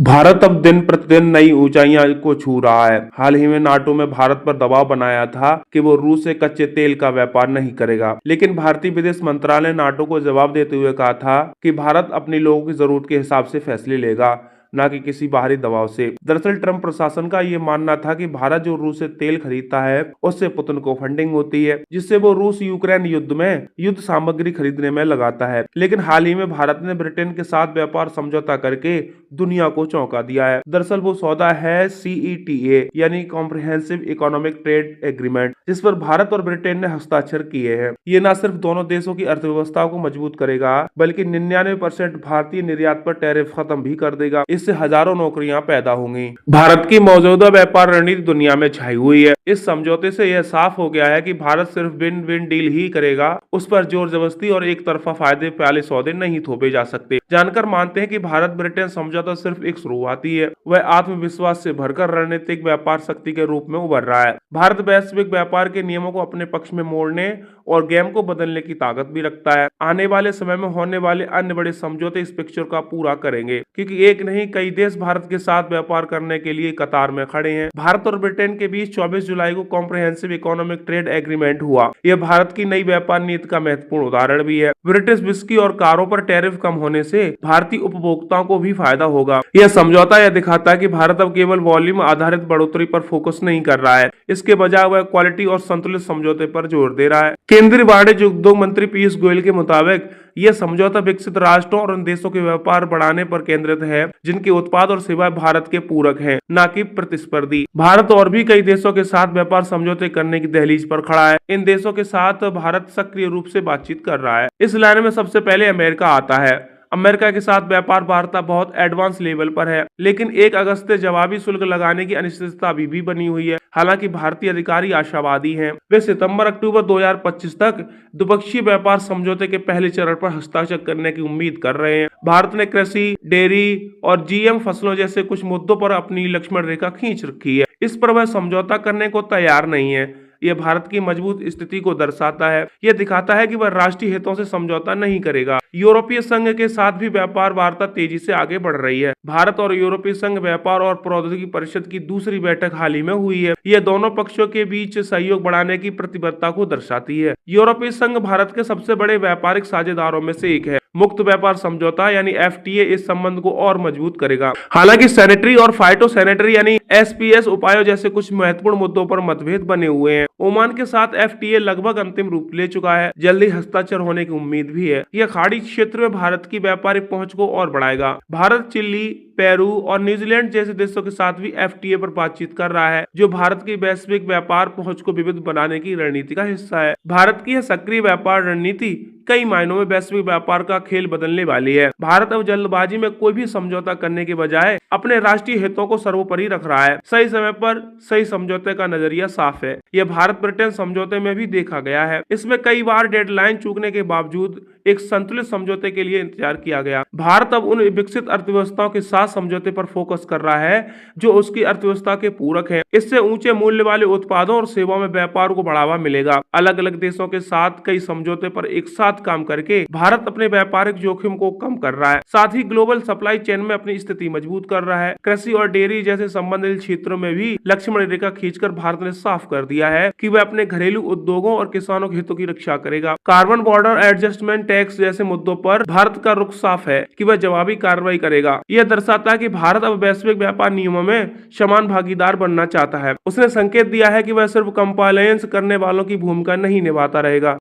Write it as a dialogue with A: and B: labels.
A: भारत अब दिन प्रतिदिन नई ऊंचाइयां को छू रहा है। हाल ही में नाटो में भारत पर दबाव बनाया था कि वो रूस से कच्चे तेल का व्यापार नहीं करेगा, लेकिन भारतीय विदेश मंत्रालय ने नाटो को जवाब देते हुए कहा था कि भारत अपने लोगों की जरूरत के हिसाब से फैसले लेगा, न कि किसी बाहरी दबाव से। दरअसल ट्रंप प्रशासन का ये मानना था कि भारत जो रूस से तेल खरीदता है उससे पुतिन को फंडिंग होती है, जिससे वो रूस यूक्रेन युद्ध में युद्ध सामग्री खरीदने में लगाता है। लेकिन हाल ही में भारत ने ब्रिटेन के साथ व्यापार समझौता करके दुनिया को चौंका दिया है। दरअसल वो सौदा है CETA यानी कॉम्प्रिहेंसिव इकोनॉमिक ट्रेड एग्रीमेंट, जिस पर भारत और ब्रिटेन ने हस्ताक्षर किए हैं। ये न सिर्फ दोनों देशों की अर्थव्यवस्था को मजबूत करेगा, बल्कि 99% भारतीय निर्यात पर टैरिफ खत्म भी कर देगा। इससे हजारों नौकरियां पैदा होंगी। भारत की मौजूदा व्यापार रणनीति दुनिया में छाई हुई है। इस समझौते से यह साफ हो गया है कि भारत सिर्फ विन विन डील ही करेगा, उस पर जोर जबरदस्ती और एक तरफा फायदे वाले सौदे नहीं थोपे जा सकते। जानकर मानते हैं कि भारत ब्रिटेन समझौता सिर्फ एक शुरुआत ही है, वह आत्मविश्वास से भरकर रणनीतिक व्यापार शक्ति के रूप में उभर रहा है। भारत वैश्विक व्यापार के नियमों को अपने पक्ष में मोड़ने और गेम को बदलने की ताकत भी रखता है। आने वाले समय में होने वाले अन्य बड़े समझौते इस पिक्चर का पूरा करेंगे, क्योंकि एक नहीं कई देश भारत के साथ व्यापार करने के लिए कतार में खड़े हैं। भारत और ब्रिटेन के बीच 24 जुलाई को कॉम्प्रिहेंसिव इकोनॉमिक ट्रेड एग्रीमेंट हुआ। यह भारत की नई व्यापार नीति का महत्वपूर्ण उदाहरण भी है। ब्रिटिश विस्की और कारों पर टैरिफ कम होने से भारतीय उपभोक्ताओं को भी फायदा होगा। यह समझौता यह दिखाता है कि भारत अब केवल वॉल्यूम आधारित बढ़ोतरी पर फोकस नहीं कर रहा है, इसके बजाय वह क्वालिटी और संतुलित समझौते पर जोर दे रहा है। केंद्रीय वाणिज्य उद्योग मंत्री पीयूष गोयल के मुताबिक यह समझौता विकसित राष्ट्रों और उन देशों के व्यापार बढ़ाने पर केंद्रित है जिनके उत्पाद और सेवाएं भारत के पूरक हैं, न कि प्रतिस्पर्धी। भारत और भी कई देशों के साथ व्यापार समझौते करने की दहलीज पर खड़ा है। इन देशों के साथ भारत सक्रिय रूप से बातचीत कर रहा है। इस लाइन में सबसे पहले अमेरिका आता है। अमेरिका के साथ व्यापार वार्ता बहुत एडवांस लेवल पर है, लेकिन 1 अगस्त से जवाबी शुल्क लगाने की अनिश्चितता अभी भी बनी हुई है। हालांकि भारतीय अधिकारी आशावादी हैं। वे सितंबर-अक्टूबर 2025 तक द्विपक्षीय व्यापार समझौते के पहले चरण पर हस्ताक्षर करने की उम्मीद कर रहे हैं। भारत ने कृषि, डेयरी और GM फसलों जैसे कुछ मुद्दों पर अपनी लक्ष्मण रेखा खींच रखी है। इस पर वह समझौता करने को तैयार नहीं है। यह भारत की मजबूत स्थिति को दर्शाता है। यह दिखाता है कि वह राष्ट्रीय हितों से समझौता नहीं करेगा। यूरोपीय संघ के साथ भी व्यापार वार्ता तेजी से आगे बढ़ रही है। भारत और यूरोपीय संघ व्यापार और प्रौद्योगिकी परिषद की दूसरी बैठक हाल ही में हुई है। यह दोनों पक्षों के बीच सहयोग बढ़ाने की प्रतिबद्धता को दर्शाती है। यूरोपीय संघ भारत के सबसे बड़े व्यापारिक साझेदारों में से एक है। मुक्त व्यापार समझौता यानी FTA इस संबंध को और मजबूत करेगा। हालांकि सैनिटरी और फाइटो सैनिटरी यानी SPS उपायों जैसे कुछ महत्वपूर्ण मुद्दों पर मतभेद बने हुए हैं। ओमान के साथ FTA लगभग अंतिम रूप ले चुका है। जल्दी हस्ताक्षर होने की उम्मीद भी है। यह खाड़ी क्षेत्र में भारत की व्यापारिक पहुंच को और बढ़ाएगा। भारत चिली, पेरू और न्यूजीलैंड जैसे देशों के साथ भी FTA पर बातचीत कर रहा है, जो भारत की वैश्विक व्यापार पहुंच को विविध बनाने की रणनीति का हिस्सा है। भारत की यह सक्रिय व्यापार रणनीति कई मायनों में वैश्विक व्यापार का खेल बदलने वाली है। भारत अब जल्दबाजी में कोई भी समझौता करने के बजाय अपने राष्ट्रीय हितों को सर्वोपरि रख रहा है। सही समय पर सही समझौते का नजरिया साफ है। यह भारत ब्रिटेन समझौते में भी देखा गया है। इसमें कई बार डेडलाइन चूकने के बावजूद एक संतुलित समझौते के लिए इंतजार किया गया। भारत अब उन विकसित अर्थव्यवस्थाओं के साथ समझौते पर फोकस कर रहा है जो उसकी अर्थव्यवस्था के पूरक हैं। इससे ऊंचे मूल्य वाले उत्पादों और सेवाओं में व्यापार को बढ़ावा मिलेगा। अलग अलग देशों के साथ कई समझौते पर एक साथ काम करके भारत अपने व्यापारिक जोखिम को कम कर रहा है, साथ ही ग्लोबल सप्लाई चेन में अपनी स्थिति मजबूत कर रहा है। कृषि और डेयरी जैसे संबंधित क्षेत्रों में भी लक्ष्मण रेखा खींचकर भारत ने साफ कर दिया है कि वह अपने घरेलू उद्योगों और किसानों के हितों की रक्षा करेगा। कार्बन बॉर्डर एडजस्टमेंट टैक्स जैसे मुद्दों पर भारत का रुख साफ है कि वह जवाबी कार्रवाई करेगा। यह दर्शाता है कि भारत अब वैश्विक व्यापार नियमों में समान भागीदार बनना चाहता है। उसने संकेत दिया है कि वह सिर्फ कंप्लायंस करने वालों की भूमिका नहीं निभाता रहेगा,